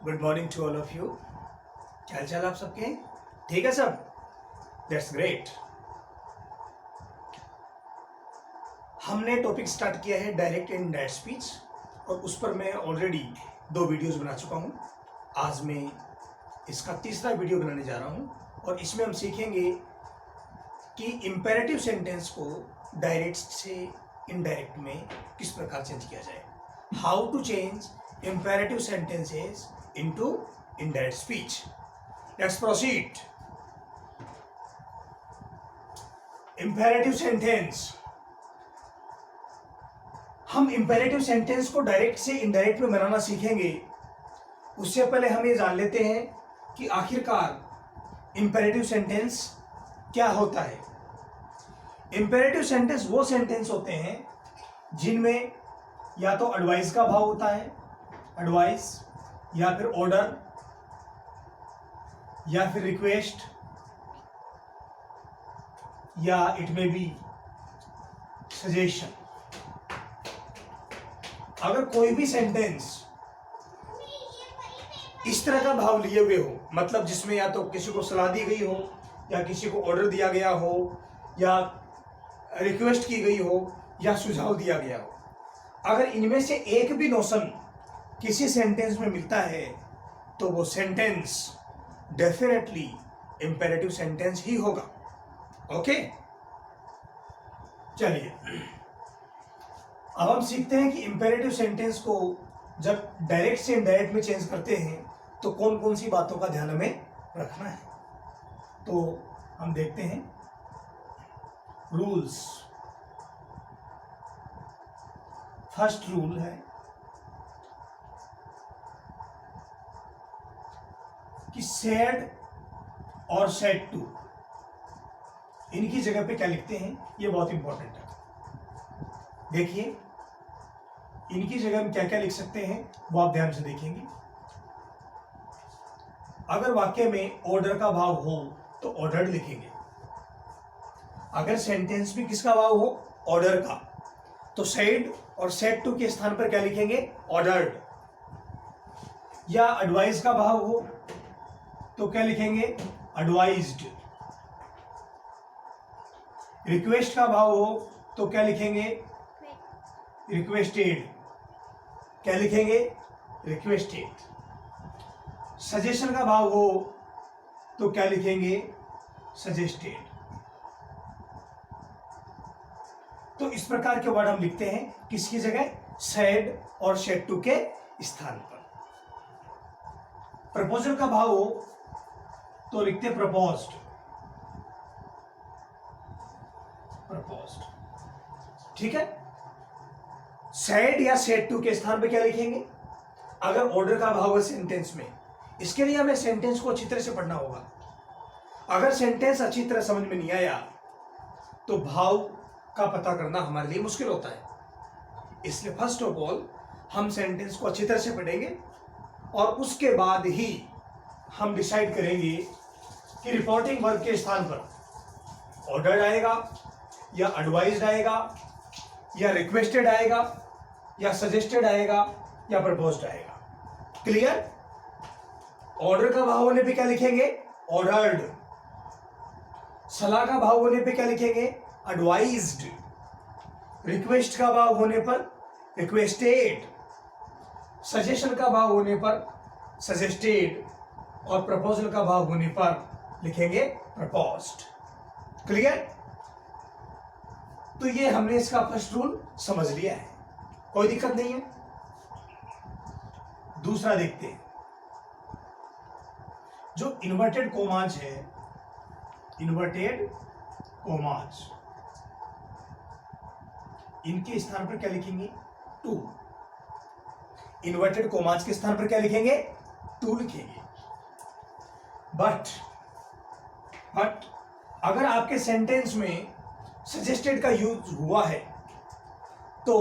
Good morning to all of you. क्या हाल चाल आप सबके? ठीक है सब? That's great. हमने टॉपिक स्टार्ट किया है डायरेक्ट एंड इनडायरेक्ट स्पीच, और उस पर मैं ऑलरेडी 2 वीडियोस बना चुका हूँ। आज मैं इसका तीसरा वीडियो बनाने जा रहा हूँ, और इसमें हम सीखेंगे कि इम्पेरेटिव सेंटेंस को डायरेक्ट से इनडायरेक्ट में किस प्रकार चेंज किया जाए। How to change imperative sentences into indirect speech. Let's proceed. Imperative sentence. हम imperative sentence को डायरेक्ट से इनडायरेक्ट में बनाना सीखेंगे। उससे पहले हम ये जान लेते हैं कि आखिरकार imperative sentence क्या होता है। imperative sentence वो सेंटेंस होते हैं जिनमें या तो एडवाइस का भाव होता है, एडवाइस, या फिर ऑर्डर, या फिर रिक्वेस्ट, या इट मे बी सजेशन। अगर कोई भी सेंटेंस इस तरह का भाव लिए हुए हो, मतलब जिसमें या तो किसी को सलाह दी गई हो, या किसी को ऑर्डर दिया गया हो, या रिक्वेस्ट की गई हो, या सुझाव दिया गया हो, अगर इनमें से एक भी नोशन किसी सेंटेंस में मिलता है तो वो सेंटेंस डेफिनेटली इंपेरेटिव सेंटेंस ही होगा। ओके, चलिए अब हम सीखते हैं कि इंपेरेटिव सेंटेंस को जब डायरेक्ट से इनडायरेक्ट में चेंज करते हैं तो कौन कौन सी बातों का ध्यान हमें रखना है। तो हम देखते हैं रूल्स। फर्स्ट रूल है कि सेड और सेड टू, इनकी जगह पे क्या लिखते हैं, ये बहुत इंपॉर्टेंट है। देखिए इनकी जगह हम क्या क्या लिख सकते हैं वो आप ध्यान से देखेंगे। अगर वाक्य में ऑर्डर का भाव हो तो ऑर्डर्ड लिखेंगे। अगर सेंटेंस में किसका भाव हो, ऑर्डर का, तो सेड और सेड टू के स्थान पर क्या लिखेंगे, ऑर्डर्ड। या एडवाइस का भाव हो तो क्या लिखेंगे, एडवाइज्ड। रिक्वेस्ट का भाव हो तो क्या लिखेंगे, रिक्वेस्टेड। क्या लिखेंगे, रिक्वेस्टेड। सजेशन का भाव हो तो क्या लिखेंगे, सजेस्टेड। तो इस प्रकार के वर्ड हम लिखते हैं किसकी जगह, सेड और सेड टू के स्थान पर। प्रपोजल का भाव हो तो लिखते प्रपोज्ड, प्रपोज्ड। ठीक है। सेड या सेड टू के स्थान पे क्या लिखेंगे, अगर ऑर्डर का भाव है सेंटेंस में। इसके लिए हमें सेंटेंस को अच्छी तरह से पढ़ना होगा। अगर सेंटेंस अच्छी तरह समझ में नहीं आया तो भाव का पता करना हमारे लिए मुश्किल होता है। इसलिए फर्स्ट ऑफ ऑल हम सेंटेंस को अच्छी तरह से पढ़ेंगे, और उसके बाद ही हम डिसाइड करेंगे कि रिपोर्टिंग वर्ब के स्थान पर ऑर्डर्ड आएगा, या एडवाइज्ड आएगा, या रिक्वेस्टेड आएगा, या सजेस्टेड आएगा, या प्रपोज्ड आएगा। क्लियर। ऑर्डर का भाव होने पे क्या लिखेंगे, ऑर्डर्ड। सलाह का भाव होने पे क्या लिखेंगे, एडवाइज्ड। रिक्वेस्ट का भाव होने पर रिक्वेस्टेड। सजेशन का भाव होने पर सजेस्टेड, और प्रपोजल का भाव होने पर लिखेंगे प्रपोज्ड। क्लियर। तो ये हमने इसका फर्स्ट रूल समझ लिया है, कोई दिक्कत नहीं है। दूसरा देखते हैं, जो इन्वर्टेड कोमाज है, इन्वर्टेड कोमाज, इनके स्थान पर क्या लिखेंगे, टू। इन्वर्टेड कोमाज के स्थान पर क्या लिखेंगे, टू लिखेंगे। बट अगर आपके सेंटेंस में सजेस्टेड का यूज हुआ है तो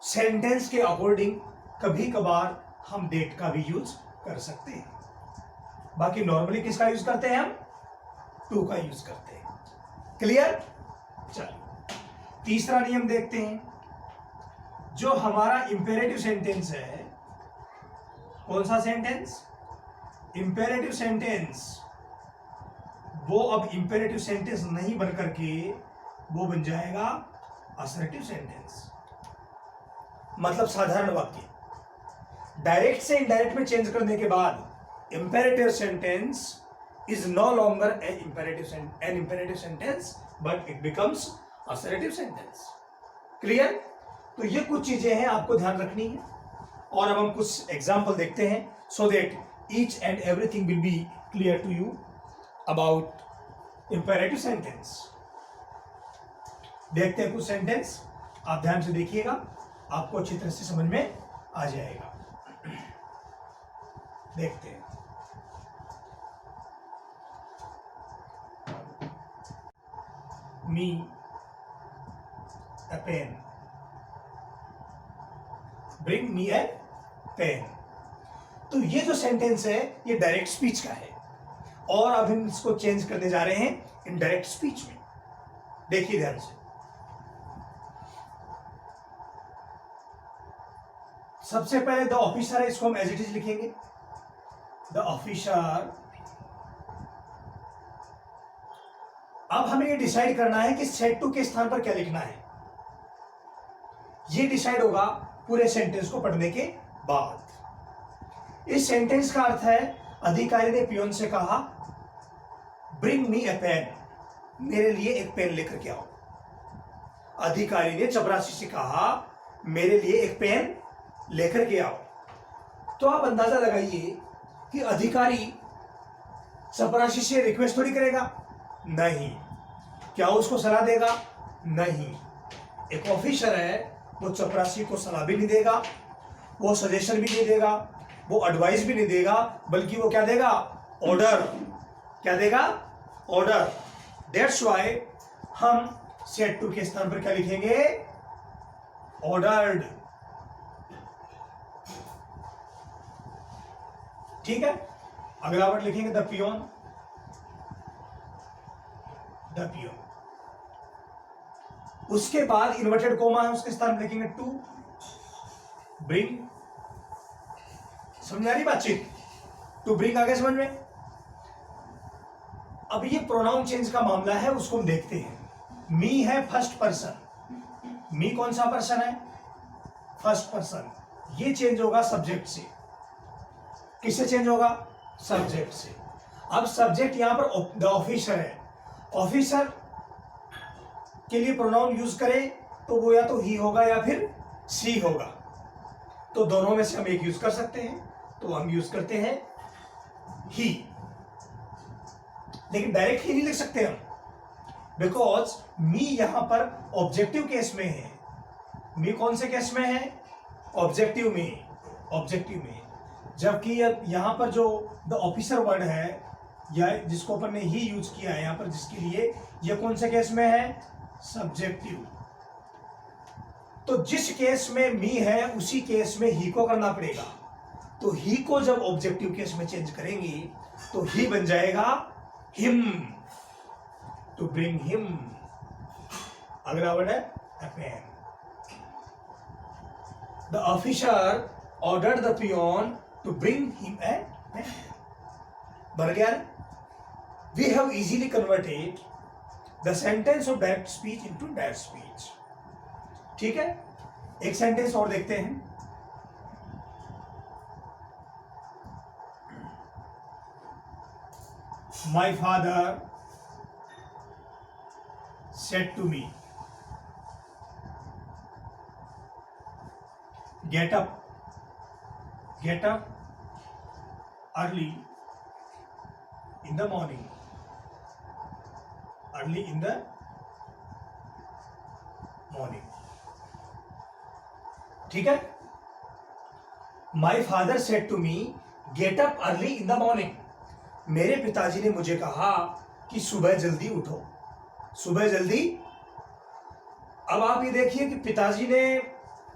सेंटेंस के अकॉर्डिंग कभी कभार हम डेट का भी यूज कर सकते हैं। बाकी नॉर्मली किसका यूज करते हैं हम, टू का यूज करते हैं। क्लियर। चलो तीसरा नियम देखते हैं। जो हमारा इंपेरेटिव सेंटेंस है कौन सा सेंटेंस? Imperative sentence. वो अब इंपेरेटिव सेंटेंस नहीं बन करके वो बन जाएगा असर्टिव सेंटेंस। मतलब साधारण वाक्य। डायरेक्ट से इनडायरेक्ट में चेंज करने के बाद imperative sentence is no longer an imperative sentence but it becomes assertive sentence. Clear? तो ये कुछ चीजें हैं आपको ध्यान रखनी है और अब हम कुछ एग्जाम्पल देखते हैं so that each and everything will be clear to you about imperative sentence. देखते हैं कुछ सेंटेंस, आप ध्यान से देखिएगा, आपको अच्छी तरह से समझ में आ जाएगा। देखते हैं। मी a pen, bring me a pen। तो ये जो सेंटेंस है ये डायरेक्ट स्पीच का है और अब हम इसको चेंज करने जा रहे हैं इनडायरेक्ट स्पीच में। देखिए ध्यान से। सबसे पहले द ऑफिसर है, इसको हम एज इट इज लिखेंगे। The officer. अब हमें ये डिसाइड करना है कि सेड टू के स्थान पर क्या लिखना है। ये डिसाइड होगा पूरे सेंटेंस को पढ़ने के बाद। इस सेंटेंस का अर्थ है अधिकारी ने पियोन से कहा ब्रिंग मी ए पेन, मेरे लिए एक पेन लेकर के आओ। अधिकारी ने चपरासी से कहा मेरे लिए एक पेन लेकर के आओ। तो आप अंदाजा लगाइए कि अधिकारी चपरासी से रिक्वेस्ट थोड़ी करेगा, नहीं। क्या उसको सलाह देगा? नहीं। एक ऑफिसर है, वो चपरासी को सलाह भी नहीं देगा, वो सजेशन भी नहीं देगा, वो एडवाइस भी नहीं देगा, बल्कि वो क्या देगा? ऑर्डर। क्या देगा? ऑर्डर। दैट्स व्हाई हम सेड टू के स्थान पर क्या लिखेंगे? ऑर्डर्ड। ठीक है। अगला वर्ड लिखेंगे द पियोन। The peon. उसके बाद इन्वर्टेड कोमा है, उसके स्थान पर लिखेंगे टू ब्रिंग। समझ आ रही बातचीत? टू ब्रिंग आगे समझ में। अब ये प्रोनाउन चेंज का मामला है, उसको हम देखते हैं। मी है फर्स्ट पर्सन। मी कौन सा पर्सन है? First person. ये चेंज होगा सब्जेक्ट से। किससे चेंज होगा? सब्जेक्ट से। अब सब्जेक्ट यहां पर द ऑफिसर है। ऑफिसर के लिए प्रोनाउन यूज करें तो वो या तो ही होगा या फिर सी होगा। तो दोनों में से हम एक यूज कर सकते हैं, तो हम यूज करते हैं ही। लेकिन डायरेक्ट ही नहीं लिख सकते हम, बिकॉज मी यहां पर ऑब्जेक्टिव केस में है। मी कौन से केस में है? ऑब्जेक्टिव में। ऑब्जेक्टिव में। जबकि यहां पर जो द ऑफिसर वर्ड है या जिसको अपन ने ही यूज किया है यहां पर जिसके लिए, ये कौन से केस में है? सब्जेक्टिव। तो जिस केस में मी है उसी केस में ही को करना पड़ेगा। तो ही को जब ऑब्जेक्टिव केस में चेंज करेंगे तो ही बन जाएगा हिम। To bring him. अगला वर्ड है a pen। The officer ordered the peon to bring him a pen. बन गया? We have easily converted the sentence of direct speech into direct speech. ठीक है। एक सेंटेंस और देखते हैं। My father said to me get up early in the morning. Early in the morning. ठीक है। My father said to me get up early in the morning. मेरे पिताजी ने मुझे कहा कि सुबह जल्दी उठो। सुबह जल्दी। अब आप ये देखिए कि पिताजी ने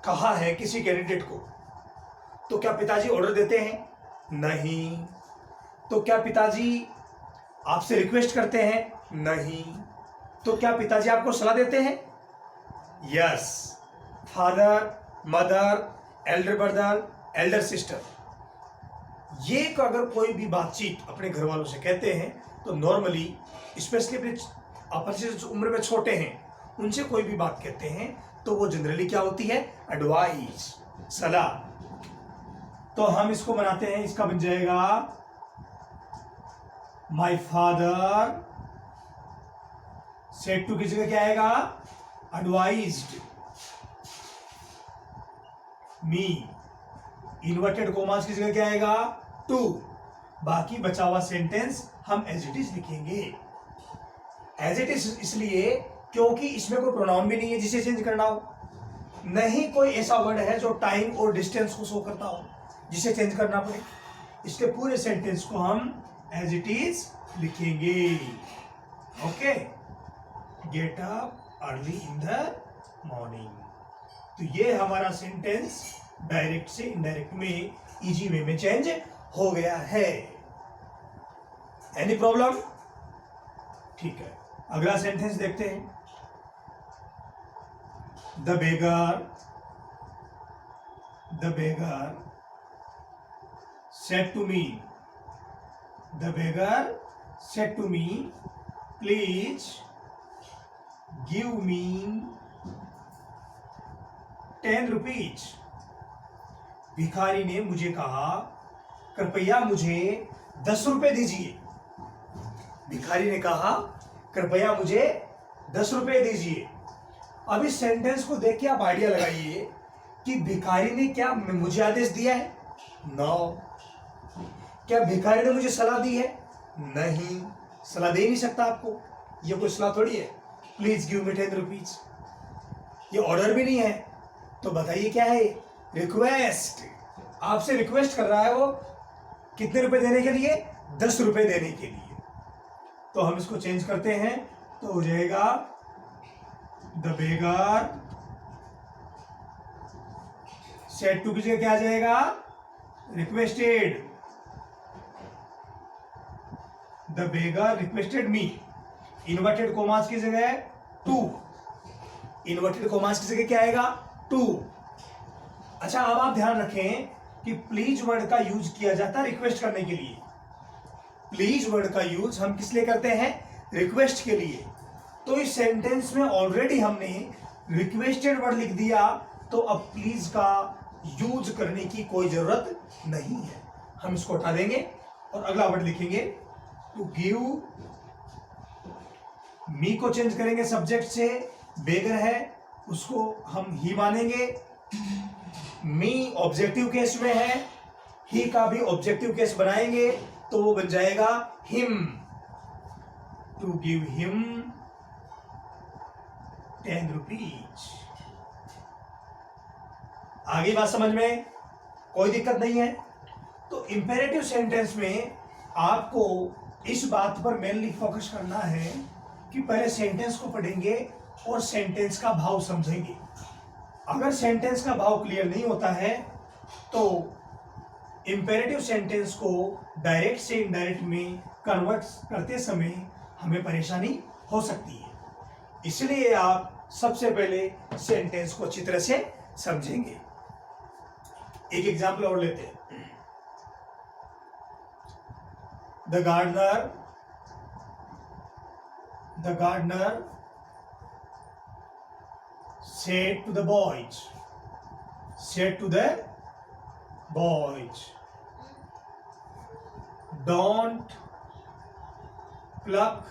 कहा है किसी कैंडिडेट को, तो क्या पिताजी ऑर्डर देते हैं? नहीं। तो क्या पिताजी आपसे रिक्वेस्ट करते हैं? नहीं। तो क्या पिताजी आपको सलाह देते हैं? Yes. Father, mother, Elder brother, Elder sister, ये अगर कोई भी बातचीत अपने घर वालों से कहते हैं तो नॉर्मली, स्पेशली अपने आपस में उम्र में छोटे हैं उनसे कोई भी बात कहते हैं तो वो जनरली क्या होती है, एडवाइस, सलाह। तो हम इसको बनाते हैं, इसका बन जाएगा माई फादर सेड टू की जगह क्या आएगा, एडवाइज्ड मी। इन्वर्टेड कोमास की जगह क्या आएगा, टू। बाकी बचा हुआ सेंटेंस हम एज इट इज लिखेंगे। एज इट इज इसलिए क्योंकि इसमें कोई प्रोनाउन भी नहीं है जिसे चेंज करना हो, नहीं कोई ऐसा वर्ड है जो टाइम और डिस्टेंस को शो करता हो जिसे चेंज करना पड़े। इसके पूरे सेंटेंस को हम एज इट इज लिखेंगे। Okay, gate up early in the morning. तो ये हमारा सेंटेंस डायरेक्ट से इनडायरेक्ट में इजी वे में चेंज हो गया है। Any problem? ठीक है, अगला सेंटेंस देखते हैं। The beggar said to me, the beggar said to me, please give me 10 rupees। भिखारी ने मुझे कहा, कृपया मुझे 10 रुपए दीजिए। भिखारी ने कहा, कृपया मुझे 10 रुपए दीजिए। अब इस सेंटेंस को देख के आप आइडिया लगाइए कि भिखारी ने क्या मुझे आदेश दिया है? नो। क्या भिखारी ने मुझे सलाह दी है? नहीं, सलाह दे नहीं सकता आपको, ये कोई सलाह थोड़ी है। प्लीज गिव मी 10 रुपीज, ये ऑर्डर भी नहीं है। तो बताइए क्या है? रिक्वेस्ट। आपसे रिक्वेस्ट कर रहा है वो कितने रुपए देने के लिए? 10 रुपए देने के लिए। तो हम इसको चेंज करते हैं तो हो जाएगा द बेगर सेड टू की जगह क्या आ जाएगा? Requested. The beggar requested me. Inverted commas की जगह टू। इन्वर्टेड कोमास की जगह क्या आएगा? टू। अच्छा, अब आप ध्यान रखें कि प्लीज वर्ड का यूज किया जाता है रिक्वेस्ट करने के लिए। प्लीज वर्ड का यूज हम किस लिए करते हैं? रिक्वेस्ट के लिए। तो इस सेंटेंस में ऑलरेडी हमने रिक्वेस्टेड वर्ड लिख दिया, तो अब प्लीज का यूज करने की कोई जरूरत नहीं है। हम इसको हटा देंगे और अगला वर्ड लिखेंगे टू गिव। मी को चेंज करेंगे सब्जेक्ट से, बेगर है उसको हम ही मानेंगे। मी ऑब्जेक्टिव केस में है, ही का भी ऑब्जेक्टिव केस बनाएंगे तो वो बन जाएगा him. To give him 10 rupees. आगे बात समझ में? कोई दिक्कत नहीं है। तो इंपेरेटिव सेंटेंस में आपको इस बात पर मेनली फोकस करना है कि पहले सेंटेंस को पढ़ेंगे और सेंटेंस का भाव समझेंगे। अगर सेंटेंस का भाव क्लियर नहीं होता है तो इंपेरेटिव सेंटेंस को डायरेक्ट से इनडायरेक्ट में कन्वर्ट करते समय हमें परेशानी हो सकती है। इसलिए आप सबसे पहले सेंटेंस को अच्छी तरह से समझेंगे। एक एग्जाम्पल और लेते हैं। The gardener said to the boys, don't pluck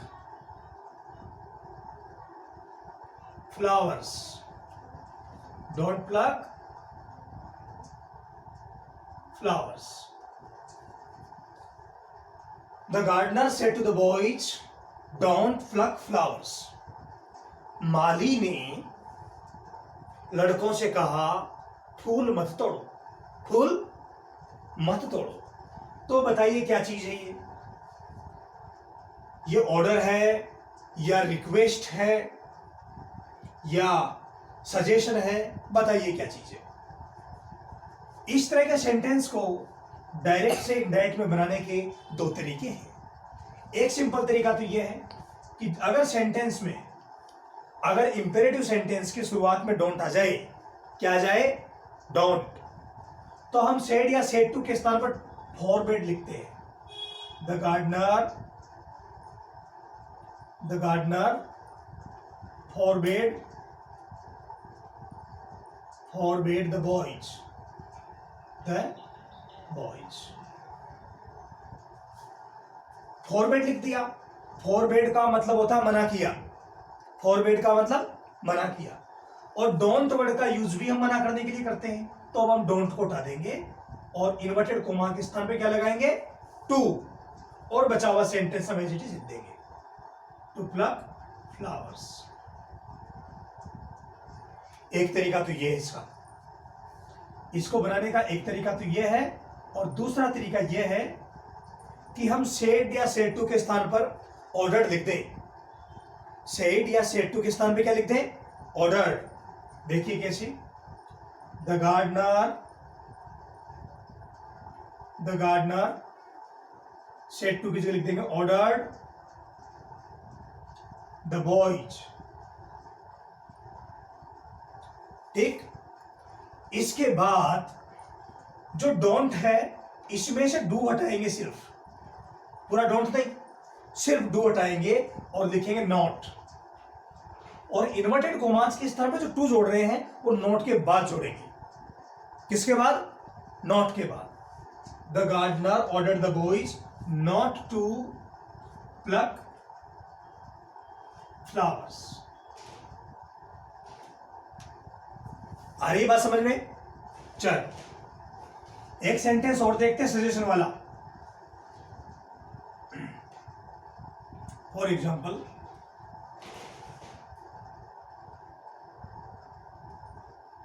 flowers. Don't pluck flowers. The gardener said to the boys, don't pluck flowers. माली ने लड़कों से कहा, फूल मत तोड़ो, फूल मत तोड़ो। तो बताइए क्या चीज है ये ऑर्डर है या रिक्वेस्ट है या सजेशन है? बताइए क्या चीज है। इस तरह के सेंटेंस को डायरेक्ट से इनडायरेक्ट में बनाने के दो तरीके हैं। एक सिंपल तरीका तो यह है कि अगर सेंटेंस में अगर इंपेरेटिव सेंटेंस की शुरुआत में डोंट आ जाए, क्या आ जाए? डोंट, तो हम सेड या सेड टू के स्थान पर फॉरबेड लिखते हैं। The gardener forbade the boys forbade लिख दिया। फॉरबेड का मतलब होता है मना किया। फॉरबेड का मतलब मना किया। और डोंट वर्ड का यूज भी हम मना करने के लिए करते हैं, तो अब हम डोंट को हटा देंगे और इन्वर्टेड कोमा के स्थान पे क्या लगाएंगे? टू, और बचा हुआ सेंटेंस हम एज इट इज लिख देंगे। To pluck flowers. एक तरीका तो ये है इसका, इसको बनाने का एक तरीका तो ये है, और दूसरा तरीका ये है कि हम सेड या सेड टू के स्थान पर ऑर्डर लिख दें। सेड या सेड टू के स्थान पे क्या लिख दें? ऑर्डर। देखिए कैसे? द गार्डनर सेड टू की जगह लिख देंगे ऑर्डर्ड द बॉयज। ठीक। इसके बाद जो डोंट है इसमें से डू हटाएंगे, सिर्फ पूरा डोंट नहीं, सिर्फ डू हटाएंगे और लिखेंगे नॉट। और इन्वर्टेड कोमास के स्थान पर जो टू जोड़ रहे हैं वो नॉट के बाद जोड़ेंगे। किसके बाद? नॉट के बाद। The gardener ordered the boys not to pluck flowers. आ रही बात समझ में? चल एक सेंटेंस और देखते हैं सजेशन वाला। For example,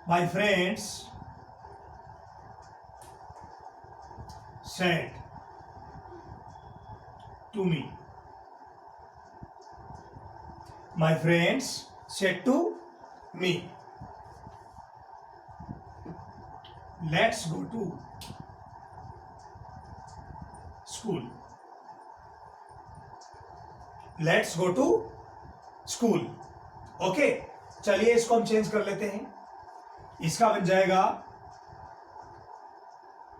my friends said to me. My friends said to me, let's go to school. Let's go to school. Okay, चलिए इसको हम चेंज कर लेते हैं। इसका बन जाएगा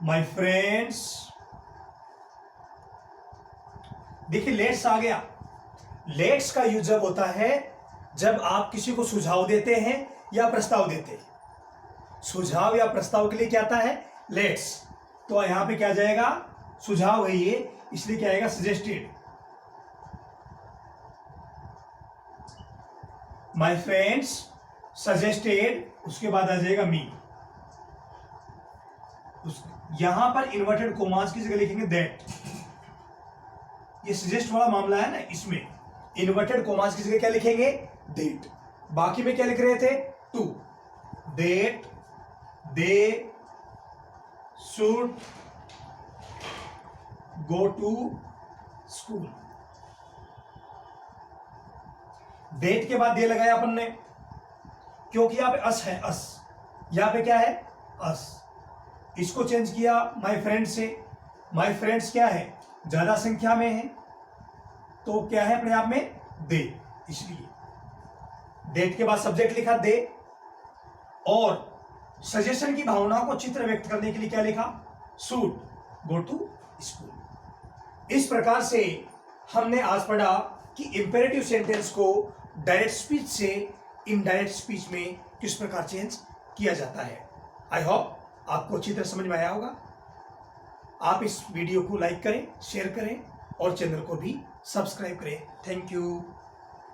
माई फ्रेंड्स। देखिए लेट्स आ गया। लेट्स का यूज जब होता है जब आप किसी को सुझाव देते हैं या प्रस्ताव देते हैं। सुझाव या प्रस्ताव के लिए क्या आता है? लेट्स। तो यहां पे क्या जाएगा? सुझाव है ये, इसलिए क्या आएगा? सजेस्टेड। माई फ्रेंड्स सजेस्टेड, उसके बाद आ जाएगा मी। यहां पर इन्वर्टेड कोमास की जगह लिखेंगे दैट। ये सजेस्ट वाला मामला है ना, इसमें इन्वर्टेड कोमास की जगह क्या लिखेंगे? दैट। बाकी में क्या लिख रहे थे? To. That they should go to school. That के बाद दे लगाया अपन ने, क्योंकि यहां पे अस है, अस। यहां पे क्या है? अस। इसको चेंज किया माय फ्रेंड से। माय फ्रेंड्स क्या है? ज्यादा संख्या में है, तो क्या है अपने आप में? दे। इसलिए डेट के बाद सब्जेक्ट लिखा दे, और सजेशन की भावना को चित्र व्यक्त करने के लिए क्या लिखा? Should go to school. इस प्रकार से हमने आज पढ़ा कि इंपेरेटिव सेंटेंस को डायरेक्ट स्पीच से इनडायरेक्ट स्पीच में किस प्रकार चेंज किया जाता है। आई होप आपको अच्छी तरह समझ में आया होगा। आप इस वीडियो को लाइक करें, शेयर करें और चैनल को भी सब्सक्राइब करें। Thank you.